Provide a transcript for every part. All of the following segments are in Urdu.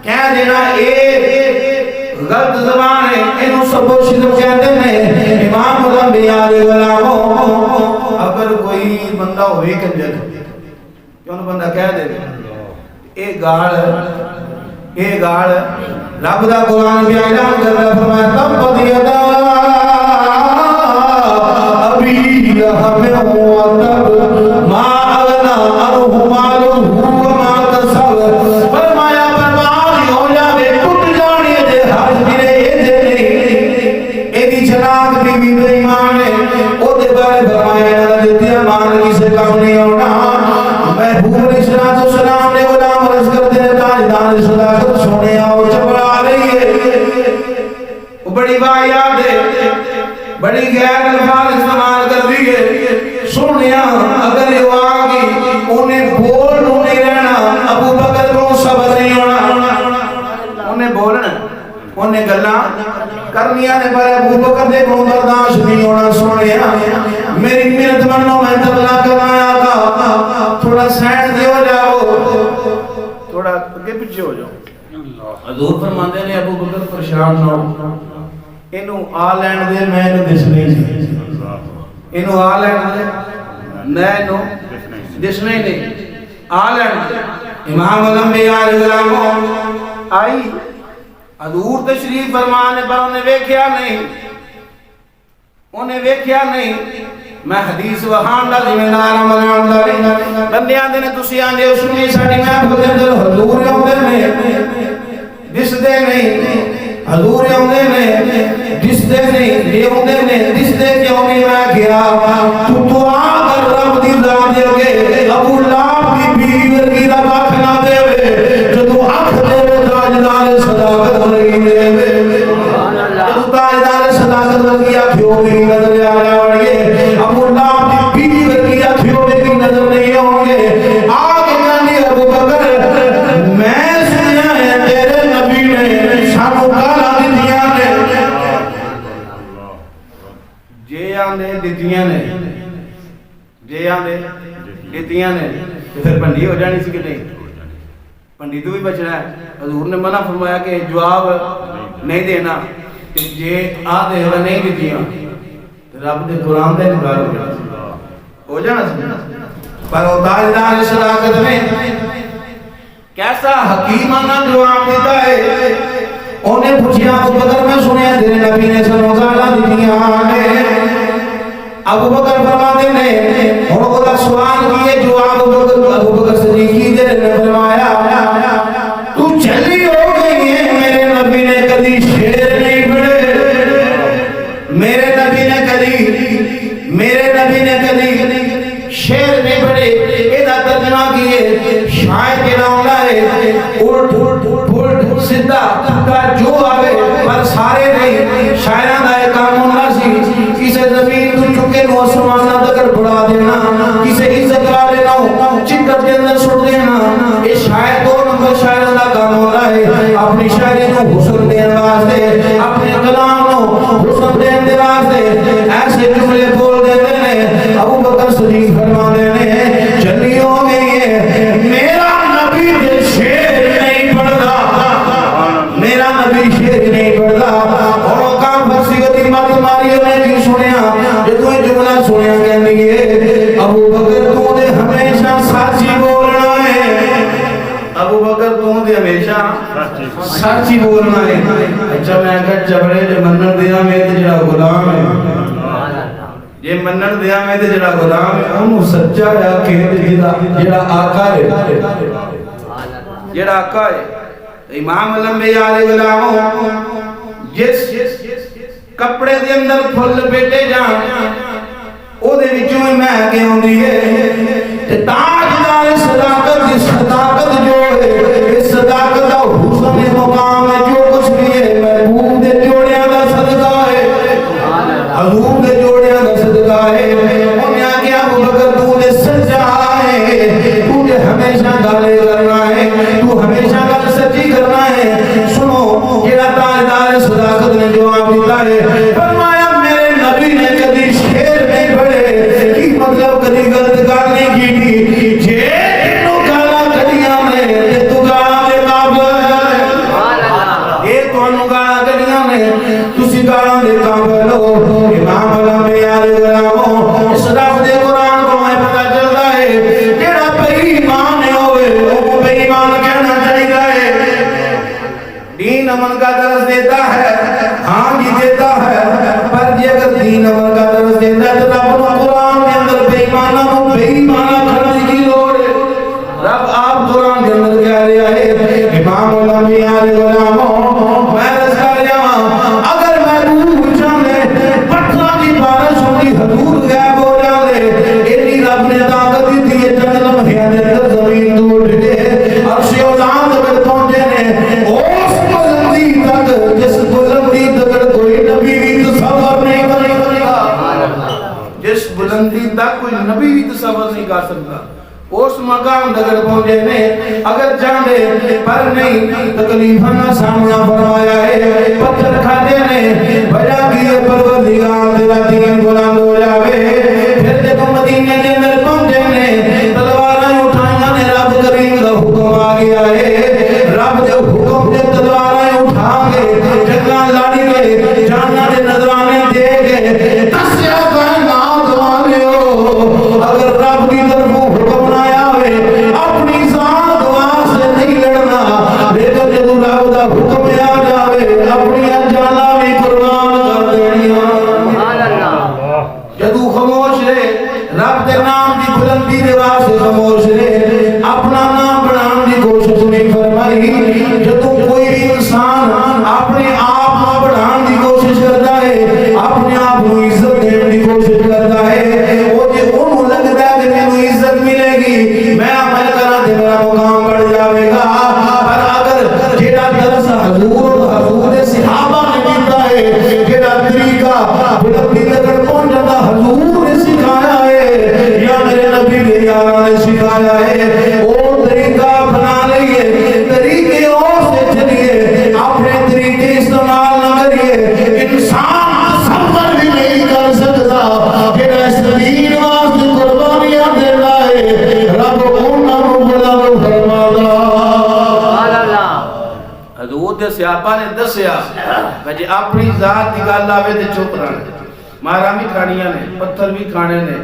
کہہ دینا اے غلط زبان ہے، انہوں سب و شدم کہتے ہیں امام الانبیاء علیہ السلام. اگر کوئی بندہ ہوئے کنجر کیوں بندہ کہہ دے اے گاڑ رب دا قرآن بھی اعلان کر رہا فرمایا تبت یدا ابی لہب وتب ما اغنا عنہ مالہ وما کسب. فرمایا برباد ہو جاوے ٹوٹ جانے دے ہر میرے ایدی چلاک بیوی بے ایمان ہے او دے بارے فرمایا نہ دیتی امان کسے کام نہیں ہونا. محبوب علیہ السلام نے غلام عرض کر دے تاجدار صداقت سونے آؤ چپڑا آ رہی ہے. وہ بڑی واحد ہے، بڑی غیر الفاظ استعمال کر دیئے. سنیا اگر یہ آگی انہیں بول نہیں رہنا، ابو بکر کو صبر نہیں ہونا. انہیں بولنا انہیں گلنا کرنیا نے پر ابو بکر دے کو برداشت نہیں ہونا. سنیا میری منت منو میں تبلا کرایا تھا، تھوڑا سینڈ دے ہو جاؤ، تھوڑا اگے پیچھے ہو جاؤ. حضور فرماندے نے ابو بکر پریشان نہ ہو، انہوں آ لین دے میں انہوں دس نہیں سی، انہوں آ لین دے میں انہوں دس نہیں آ لین دے. امام الانبیاء علیہ السلام آئی حضور تشریف فرمانے پر انہیں ویکھیا نہیں، انہیں ویکھیا نہیں. میں حدیث وہاں دا ذمہ دار ملان دا بندیاں دے نے تسی آندے ہو سنی ساڑی میں بھولے در حضور یوندے میں دس دے نہیں، حضور یوندے میں دس دے نہیں، یوندے میں دس دے کیوں نہیں. میں گیا تو دعا کر رب دی ذات دے گے ابو لہب کی بیوی ورگی رب آنکھ نہ دے وے جو تو آنکھ دے وے تاجدار صداقت ورگی دے وے جو تاجدار صداقت ورگی آنکھوں بھی نظر آ رہا ہے. ابو لہب کی بیوی ورگی آنکھوں بھی نظر نہیں ہوں گے. آگے جانے ابو بکر میں سنیا ہے تیرے نبی نے سانو گالا دیتیاں نے جے آنے دیتیاں نے جے آنے دیتیاں نے پھر پنڈی ہو جانی سی کہ نہیں، پنڈی تو بھی بچنا ہے. حضور نے منع فرمایا کہ جواب نہیں دینا کہ جے آ دے وہ نہیں دیتیاں رب دے قرآن دے انکار ہو جانا سی. پر وہ تاجدار صداقت میں کیسا حکیمانہ جواب دیتا ہے. انہیں پوچھیا ابو بکر میں سنیا تیرے نبی نے سنو گالا دیتیاں نے. ابو بکر فرماتے نے اور خدا سوال کیے جواب ابو بکر صدیق کی دے نے فرمایا تو چلی ہو گئی ہے. میرے نبی نے کبھی شیر نہیں پڑھے، میرے نبی نے کبھی شیر نہیں پڑھے. ایدہ ترجمہ کیے شاید کے نام لائے الٹ سدھا کا جو آوے پر سارے نہیں. شاعران دائے قانون ناسی کسے زمین تو چکے نو اسمانہ دکر بڑھا دینا، کسے عزت والے نو چکت کے اندر سڑ دینا. یہ شاعر دو نمبر شاعران دا قانون لائے اپنی شاعری نو حسن دین واسطے، اپنے کلام نو حسن دین واسطے ایسے جملے بول دیتے ہیں. ابو بکر صدیق فرما دینے چلی ہو گئی ہے. میرا نبی دے شیر نہیں پڑھتا، میرا نبی شیر نہیں پڑھتا. اور کام فرسی گتی مات ماری انہیں کی سنیا جو تو جملہ سنیا کہنے گے ابو بکر تو دے ہمیشہ سچی بولنا ہے. ابو بکر تو دے ہمیشہ سچی بولنا ہے. اچھا میں اگر جبڑے جو منن دیا میں تے جڑا غلام ہے، یہ منن دیا میں تے جڑا غلام ہے انہوں سچا ہے کہ جڑا آقا ہے، جڑا آقا ہے. امام الانبیاء علیہ السلام جس کپڑے دے اندر پھل بیٹے جان او دے وچوں میں آگے ہوندی ہے. تاجدار صداقت کی صداقت جو ہے اس صداقت کا حسن مقام ہے. جو کچھ بھی ہے محبوب دے جوڑیاں دا صدقہ ہے، حضور دے جوڑیاں دا صدقہ ہے. انہیں آگے ابو بکر تو دے سچا ہے، تو دے ہمیشہ گالے کرنا ہے، تو ہمیشہ گال سچی کرنا ہے. سنو جیڑا تاجدار صداقت نے جواب دیتا ہے فرمایا میرے نبی نے کبھی شیر نہیں پڑھے. کی مطلب کبھی غلط کار نہیں کی تھی. جے تو گالا کڑیاں میں تو گالا دے قابل رہنا چاہیے. دین امن کا درس دیتا ہے, ہاں جی دیتا ہے, پر جی اگر دین امن کا درس دیتا ہے تو رب نے قرآن کے اندر بے ایمانہ کھڑنے کی لوڑ ہے. رب آپ قرآن کے اندر کہہ رہا ہے, امام الانبیاء غلاموں میں رضا جاواں اگر محبوب چاہے پتھراں دی بارش ہوندی حضور غائب ہو جاندے, ایڈی رب نے طاقت دی ہے چند لمحیاں دے اندر زمین تو اٹھ کے عرش عظیم تک پہنچے نے. اس بلندی تک جس بلندی تک کوئی نبی بھی تصور نہیں کر سکتا, جس بلندی تک کوئی نبی بھی تصور نہیں کر سکتا, اس مقام تک پہنچے نے. اگر جاندے پر نہیں تکلیفاں نہ سامنا فرمایا ہے, پتھر کھاتے نے بجا کیے پروردگار تیرا دین بلند ہو جاوے. پھر جب مدینے کے اندر پہنچے نے تلواراں اٹھائیاں نے, رب کریم کا حکم آ گیا ہے, رب دے حکم دے تلواراں اٹھا کے جنگاں لڑ کے جاناں دے نذرانے دے کے دسیا کائنات والیو اگر رب کی طرف حکم نہ آوے اپنی ذات واسطے نہیں لڑنا, لیکن جب رب دا حکم آ جاوے اپنی جاناں بھی قربان کر دینیاں. جدو خاموش رہے رب دے نام دی بلندی دے واسطے خاموش رہے, اپنا نام بنانے دی کوشش نہیں فرمائی. جدو کوئی بھی انسان اپنے آپ کو بڑھانے دی کوشش کرتا ہے, اپنے آپ کو عزت دینے دی کوشش کرتا ہے, وہ جے انہوں لگتا ہے کہ میں عزت ملے گی, میں عمل کرنا دے میرا مقام بڑھ جاوے گا. پر اگر جیڑا درس حضور دے صحابہ نے دیتا ہے, جیڑا طریقہ بلندی تک پہنچ جاتا حضور نے سکھایا ہے یا میرے نبی نے یارہ نے سکھایا ہے, وہ طریقہ اپنا لئیے, طریقے اور سے چلیے, اپنے طریقے استعمال نہ کریے. انسان تصور بھی نہیں کر سکتا کہ اس دین واسطے قربانیاں دے لائے رب انہاں نوں بلند فرماتا. حضور دے صحابہ نے دسیا کہ اپنی ذات دی گل آوے تے چپ رہنا, مارا بھی کھانیاں نے, پتھر بھی کھانے نے,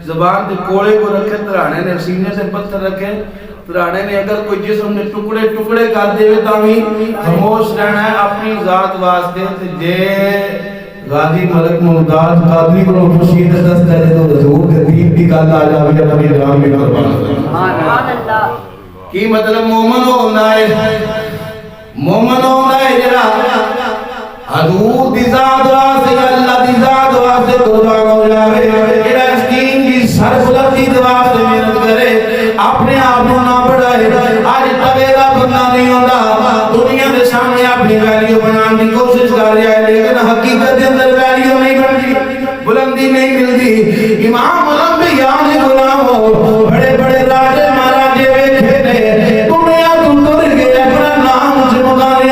زبان دے کوڑے کو رکھے ترانے نے, سینے سے پتھر رکھے ترانے نے. اگر کوئی جسم نے ٹکڑے ٹکڑے کر دے تا بھی خاموش رہنا ہے اپنی ذات واسطے. تے جے غازی ملک ممتاز قادری کو خوشی تے دس دے تو حضور دے دین دی گل آ جاوے اپنی جان بھی قربان. سبحان اللہ. کی مطلب مومن ہونا ہے, مومن ہونا ہے جڑا حضور دی ذات واسطے اللہ دی ذات واسطے قربان ہو جاوے, جڑا اس دین دی سربلندی دی واسطے محنت کرے, اپنے آپ کو نہ بڑھائے. آج تگیلا بندہ نہیں ہوتا, دنیا کے سامنے اپنی ویلیو بنانے کی کوشش کر رہا ہے, لیکن حقیقت کے اندر ویلیو نہیں بنتی, بلندی نہیں ملتی. امام الانبیاء غلاموں بڑے بڑے راجے مہاراجے ویکھے نے, دنیا تو ٹر گئے, اپنا نام چمکانے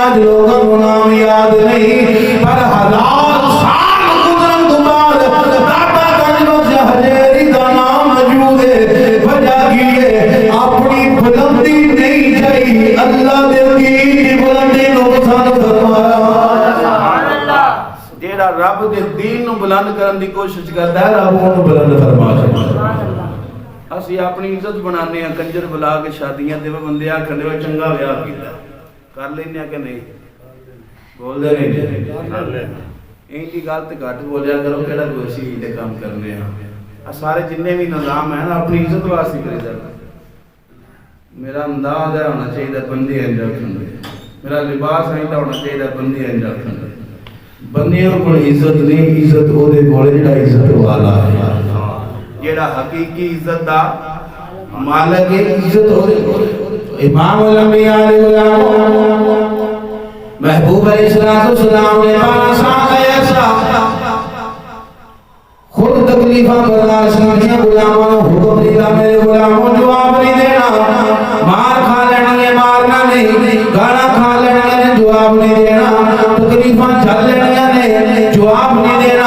آج لوگوں کو نام یاد نہیں, پر ہزار سال گزرن تو بعد داتا گنج بخش حجیری کا نام موجود ہے. وجہ کیے اپنی بلندی نہیں چاہیے, اللہ دے دین کی بلندی کو پسند فرمایا. جیڑا رب دے دین نو بلند کرن دی کوشش کردا ہے رب اونوں بلند فرما چھڈدا. اسی اپنی عزت بنانے ہیں, کنجر بلا کے شادیاں دے بندے آکھن دے چنگا ویاہ کیتا کر لینے کہ نہیں, بول دے نہیں این کی گل تے گھٹ بولیا کرو, کیڑا کوئی اسی دے کام کرنے ہیں. سارے جننے بھی نظام ہیں نا اپنی عزت واسطے کرے جاتا. میرا انداز ہے ہونا چاہیے بندے انج رکھن دے, میرا لباس ہے ہونا چاہیے بندے انج رکھن دے. بندیاں کو عزت نہیں, عزت او دے کول جڑا عزت والا ہے, جڑا حقیقی عزت دا مالک ہے, عزت او دے کول. امام الانبیاء غلام محبوب علیہ السلام نے پانا ساتھ ایسا خود تکلیفاں برداشت کیاں, غلاموں حکم دیا میرے غلاموں جواب نہیں دینا, مار کھا لینا ہے مارنا نہیں, گانا کھا لینا ہے جواب نہیں دینا, تکلیفاں چل لینا ہے جواب نہیں دینا.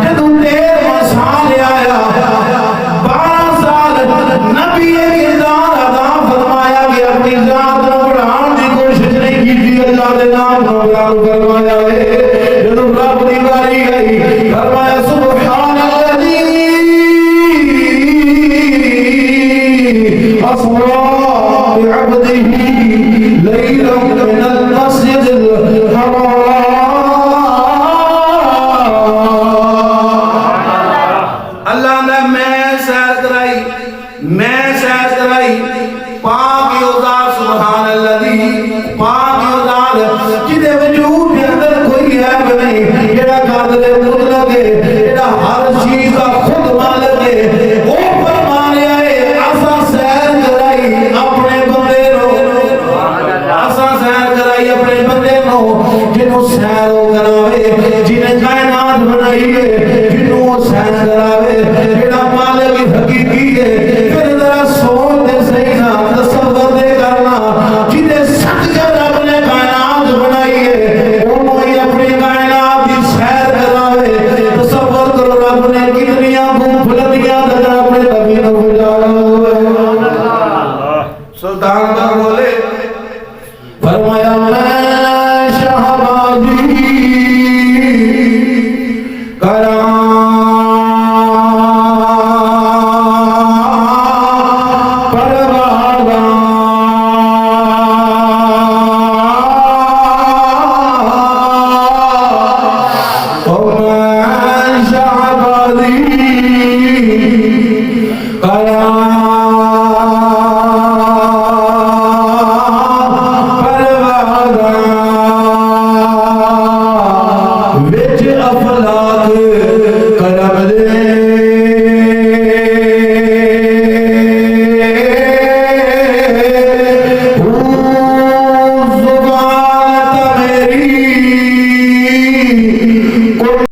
جدو دیر مسال آیا 12 سال نبی کردار ادا فرمایا کہ اپنی ذات کو بڑھان دی کوشش نہیں کی تھی, اللہ دے نام کو بلند فرمایا ہے. جدو رب دی باری گئی فرمایا سبحان الذی اسرا بعبدہ إليه ليلا من المسجد الحرام اللہ نے میں سیر کرائی پاک یوزار سبحان اللہ پاک یوزار جنہیں وجود کے اندر کوئی عیب نہیں جڑا قادر مطلق ہے جڑا ہر چیز کا خود مالک ہے وہ فرمانے آئے اسا سیر کرائی اپنے بندے نو اسا سیر کرائی اپنے بندے نو جنہوں سیر ہو کراوے جنہیں کائنات بنائی ہے جنہوں سیر کراوے